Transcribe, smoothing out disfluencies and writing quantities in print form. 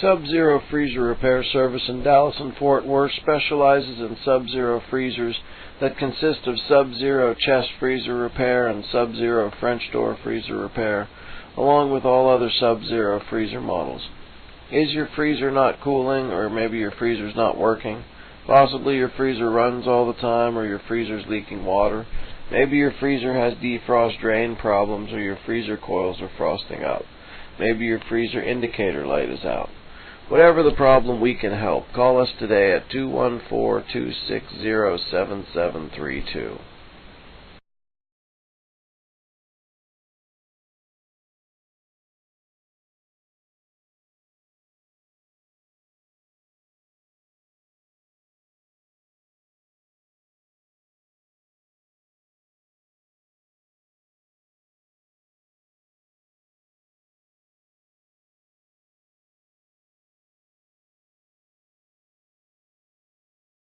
Sub-Zero Freezer Repair Service in Dallas and Fort Worth specializes in Sub-Zero freezers that consist of Sub-Zero chest freezer repair and Sub-Zero French door freezer repair, along with all other Sub-Zero freezer models. Is your freezer not cooling, or maybe your freezer's not working? Possibly your freezer runs all the time, or your freezer's leaking water. Maybe your freezer has defrost drain problems, or your freezer coils are frosting up. Maybe your freezer indicator light is out. Whatever the problem, we can help. Call us today at 214-260-7732.